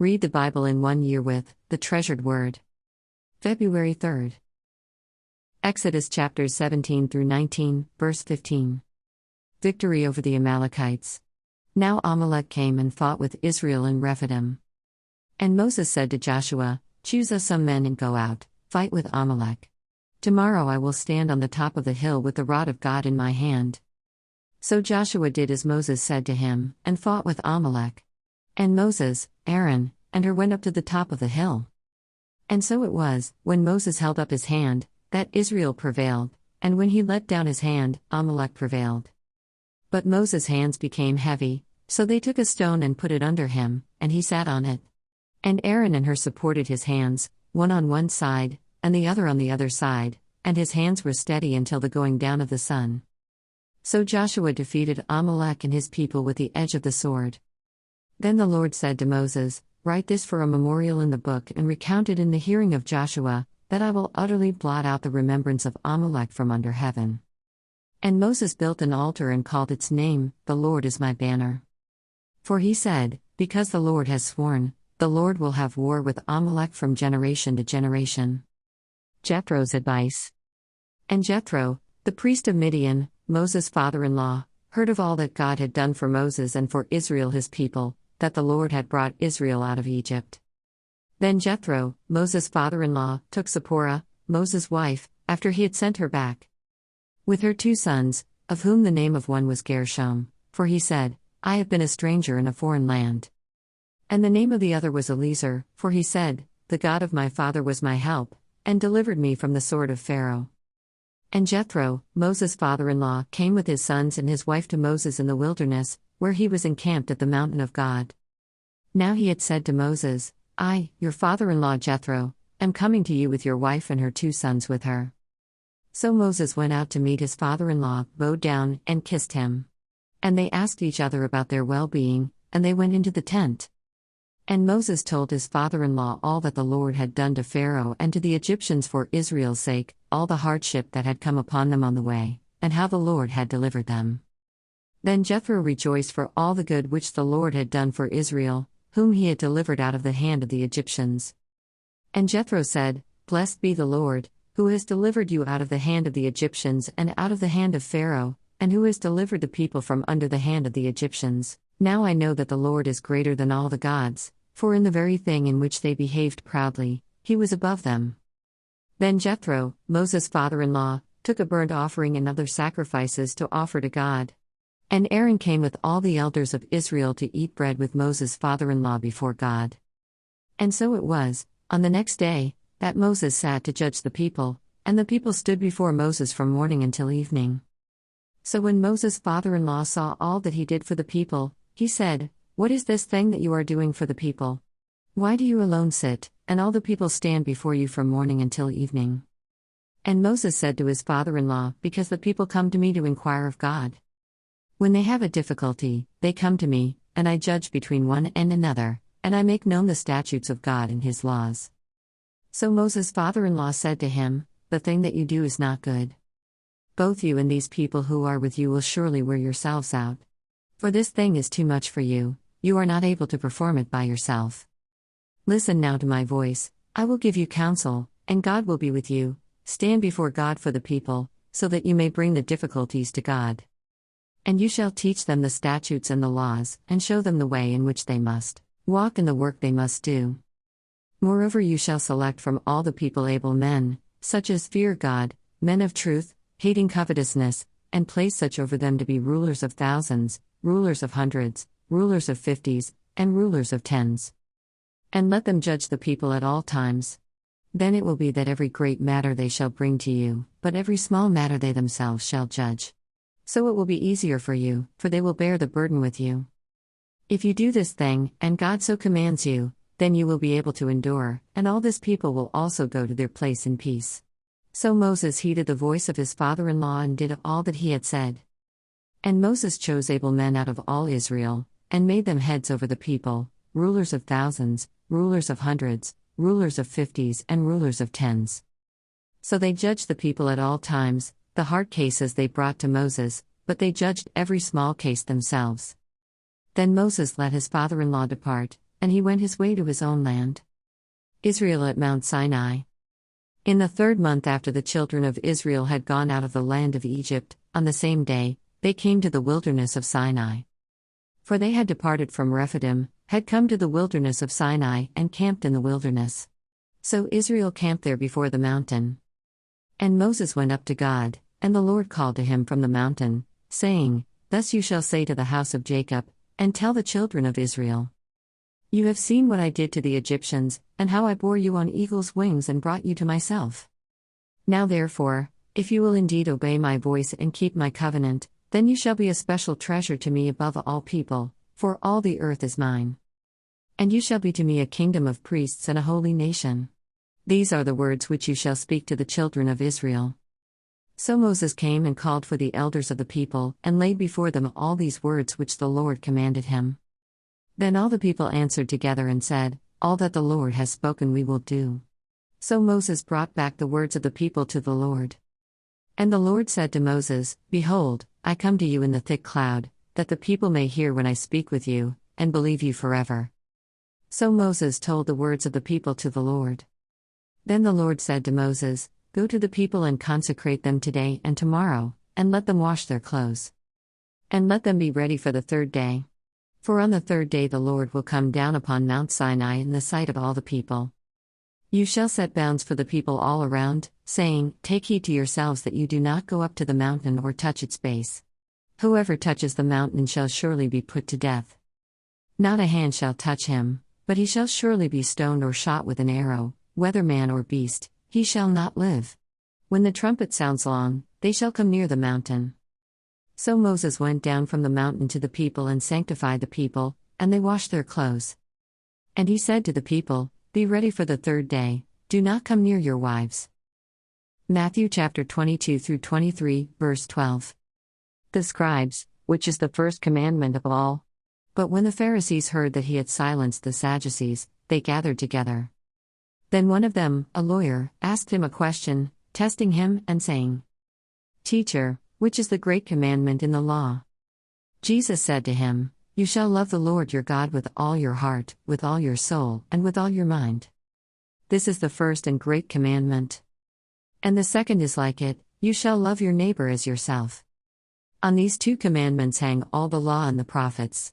Read the Bible in 1 year with The Treasured Word. February 3rd. Exodus chapters 17 through 19, verse 15. Victory over the Amalekites. Now Amalek came and fought with Israel in Rephidim. And Moses said to Joshua, "Choose us some men and go out, fight with Amalek. Tomorrow I will stand on the top of the hill with the rod of God in my hand." So Joshua did as Moses said to him, and fought with Amalek. And Moses, Aaron, and Hur went up to the top of the hill. And so it was, when Moses held up his hand, that Israel prevailed, and when he let down his hand, Amalek prevailed. But Moses' hands became heavy, so they took a stone and put it under him, and he sat on it. And Aaron and Hur supported his hands, one on one side, and the other on the other side, and his hands were steady until the going down of the sun. So Joshua defeated Amalek and his people with the edge of the sword. Then the Lord said to Moses, "Write this for a memorial in the book and recount it in the hearing of Joshua, that I will utterly blot out the remembrance of Amalek from under heaven." And Moses built an altar and called its name, "The Lord is my banner." For he said, "Because the Lord has sworn, the Lord will have war with Amalek from generation to generation." Jethro's advice. And Jethro, the priest of Midian, Moses' father-in-law, heard of all that God had done for Moses and for Israel his people, that the Lord had brought Israel out of Egypt. Then Jethro, Moses' father-in-law, took Zipporah, Moses' wife, after he had sent her back, with her 2 sons, of whom the name of one was Gershom, for he said, "I have been a stranger in a foreign land." And the name of the other was Eliezer, for he said, "The God of my father was my help, and delivered me from the sword of Pharaoh." And Jethro, Moses' father-in-law, came with his sons and his wife to Moses in the wilderness, where he was encamped at the mountain of God. Now he had said to Moses, "I, your father-in-law Jethro, am coming to you with your wife and her 2 sons with her." So Moses went out to meet his father-in-law, bowed down, and kissed him. And they asked each other about their well-being, and they went into the tent. And Moses told his father-in-law all that the Lord had done to Pharaoh and to the Egyptians for Israel's sake, all the hardship that had come upon them on the way, and how the Lord had delivered them. Then Jethro rejoiced for all the good which the Lord had done for Israel, whom he had delivered out of the hand of the Egyptians. And Jethro said, "Blessed be the Lord, who has delivered you out of the hand of the Egyptians and out of the hand of Pharaoh, and who has delivered the people from under the hand of the Egyptians. Now I know that the Lord is greater than all the gods, for in the very thing in which they behaved proudly, he was above them." Then Jethro, Moses' father-in-law, took a burnt offering and other sacrifices to offer to God. And Aaron came with all the elders of Israel to eat bread with Moses' father-in-law before God. And so it was, on the next day, that Moses sat to judge the people, and the people stood before Moses from morning until evening. So when Moses' father-in-law saw all that he did for the people, he said, "What is this thing that you are doing for the people? Why do you alone sit, and all the people stand before you from morning until evening?" And Moses said to his father-in-law, "Because the people come to me to inquire of God. When they have a difficulty, they come to me, and I judge between one and another, and I make known the statutes of God and his laws." So Moses' father-in-law said to him, "The thing that you do is not good. Both you and these people who are with you will surely wear yourselves out. For this thing is too much for you, you are not able to perform it by yourself. Listen now to my voice, I will give you counsel, and God will be with you. Stand before God for the people, so that you may bring the difficulties to God. And you shall teach them the statutes and the laws, and show them the way in which they must walk and the work they must do. Moreover, you shall select from all the people able men, such as fear God, men of truth, hating covetousness, and place such over them to be rulers of thousands, rulers of hundreds, rulers of 50s, and rulers of 10s. And let them judge the people at all times. Then it will be that every great matter they shall bring to you, but every small matter they themselves shall judge. So it will be easier for you, for they will bear the burden with you. If you do this thing, and God so commands you, then you will be able to endure, and all this people will also go to their place in peace." So Moses heeded the voice of his father-in-law and did all that he had said. And Moses chose able men out of all Israel, and made them heads over the people, rulers of thousands, rulers of hundreds, rulers of 50s, and rulers of 10s. So they judged the people at all times. The hard cases they brought to Moses, but they judged every small case themselves. Then Moses let his father-in-law depart, and he went his way to his own land. Israel at Mount Sinai. In the 3rd month after the children of Israel had gone out of the land of Egypt, on the same day, they came to the wilderness of Sinai. For they had departed from Rephidim, had come to the wilderness of Sinai, and camped in the wilderness. So Israel camped there before the mountain. And Moses went up to God, and the Lord called to him from the mountain, saying, Thus you shall say to the house of Jacob, and tell the children of Israel. You have seen what I did to the Egyptians, and how I bore you on eagle's wings and brought you to myself. Now therefore, if you will indeed obey my voice and keep my covenant, then you shall be a special treasure to me above all people, for all the earth is mine. And you shall be to me a kingdom of priests and a holy nation. These are the words which you shall speak to the children of Israel. So Moses came and called for the elders of the people, and laid before them all these words which the Lord commanded him. Then all the people answered together and said, All that the Lord has spoken we will do. So Moses brought back the words of the people to the Lord. And the Lord said to Moses, Behold, I come to you in the thick cloud, that the people may hear when I speak with you, and believe you forever. So Moses told the words of the people to the Lord. Then the Lord said to Moses, Go to the people and consecrate them today and tomorrow, and let them wash their clothes. And let them be ready for the 3rd day. For on the 3rd day the Lord will come down upon Mount Sinai in the sight of all the people. You shall set bounds for the people all around, saying, Take heed to yourselves that you do not go up to the mountain or touch its base. Whoever touches the mountain shall surely be put to death. Not a hand shall touch him, but he shall surely be stoned or shot with an arrow, whether man or beast, he shall not live. When the trumpet sounds long, they shall come near the mountain. So Moses went down from the mountain to the people and sanctified the people, and they washed their clothes. And he said to the people, Be ready for the 3rd day, do not come near your wives. Matthew chapter 22 through 23, verse 12. The scribes, which is the first commandment of all. But when the Pharisees heard that he had silenced the Sadducees, they gathered together. Then one of them, a lawyer, asked him a question, testing him and saying, Teacher, which is the great commandment in the law? Jesus said to him, You shall love the Lord your God with all your heart, with all your soul, and with all your mind. This is the first and great commandment. And the second is like it, You shall love your neighbor as yourself. On these 2 commandments hang all the law and the prophets.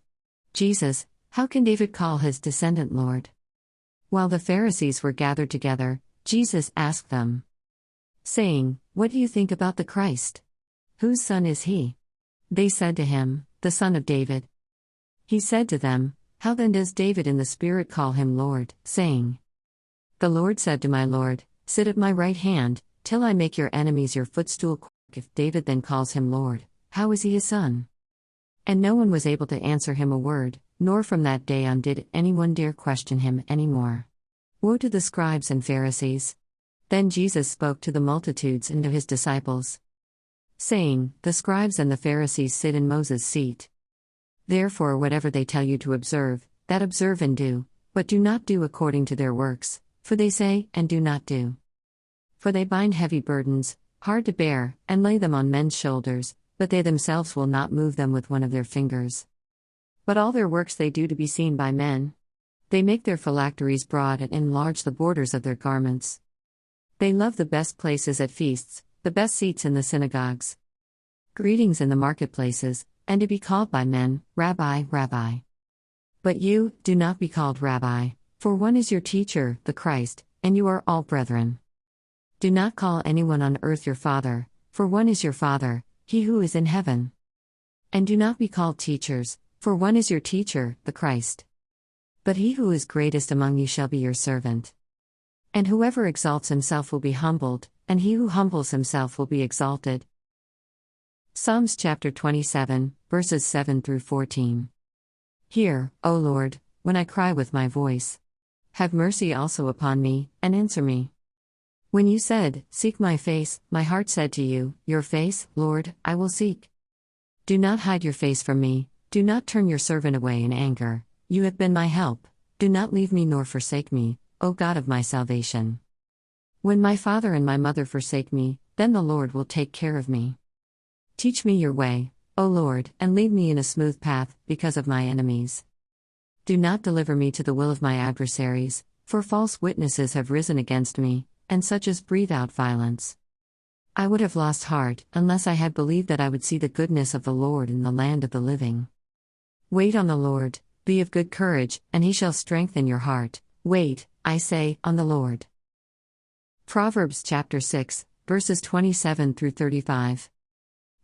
Jesus, how can David call his descendant Lord? While the Pharisees were gathered together, Jesus asked them, saying, What do you think about the Christ? Whose son is he? They said to him, The son of David. He said to them, How then does David in the Spirit call him Lord, saying, The Lord said to my Lord, Sit at my right hand, till I make your enemies your footstool. If David then calls him Lord, how is he his son? And no one was able to answer him a word, nor from that day on did anyone dare question him any more. Woe to the scribes and Pharisees! Then Jesus spoke to the multitudes and to his disciples, saying, The scribes and the Pharisees sit in Moses' seat. Therefore whatever they tell you to observe, that observe and do, but do not do according to their works, for they say, and do not do. For they bind heavy burdens, hard to bear, and lay them on men's shoulders, but they themselves will not move them with one of their fingers. But all their works they do to be seen by men. They make their phylacteries broad and enlarge the borders of their garments. They love the best places at feasts, the best seats in the synagogues, greetings in the marketplaces, and to be called by men, Rabbi, Rabbi. But you, do not be called Rabbi, for one is your teacher, the Christ, and you are all brethren. Do not call anyone on earth your father, for one is your Father, he who is in heaven. And do not be called teachers, for one is your teacher, the Christ. But he who is greatest among you shall be your servant. And whoever exalts himself will be humbled, and he who humbles himself will be exalted. Psalms chapter 27, verses 7 through 14. Hear, O Lord, when I cry with my voice. Have mercy also upon me, and answer me. When you said, Seek my face, my heart said to you, Your face, Lord, I will seek. Do not hide your face from me, do not turn your servant away in anger. You have been my help, do not leave me nor forsake me, O God of my salvation. When my father and my mother forsake me, then the Lord will take care of me. Teach me your way, O Lord, and lead me in a smooth path, because of my enemies. Do not deliver me to the will of my adversaries, for false witnesses have risen against me, and such as breathe out violence. I would have lost heart, unless I had believed that I would see the goodness of the Lord in the land of the living. Wait on the Lord, be of good courage, and he shall strengthen your heart. Wait, I say, on the Lord. Proverbs chapter 6, verses 27 through 35.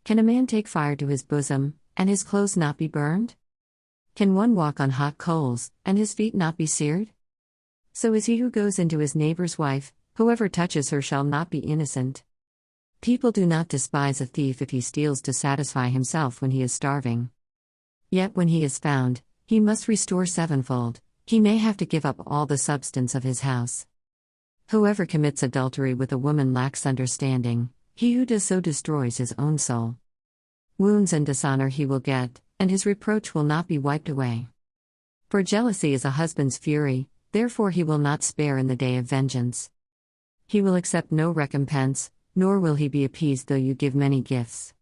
Can a man take fire to his bosom, and his clothes not be burned? Can one walk on hot coals, and his feet not be seared? So is he who goes into his neighbor's wife, whoever touches her shall not be innocent. People do not despise a thief if he steals to satisfy himself when he is starving. Yet when he is found, he must restore sevenfold, he may have to give up all the substance of his house. Whoever commits adultery with a woman lacks understanding, he who does so destroys his own soul. Wounds and dishonor he will get, and his reproach will not be wiped away. For jealousy is a husband's fury, therefore he will not spare in the day of vengeance. He will accept no recompense, nor will he be appeased though you give many gifts.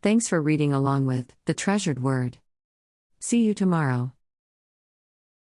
Thanks for reading along with The Treasured Word. See you tomorrow.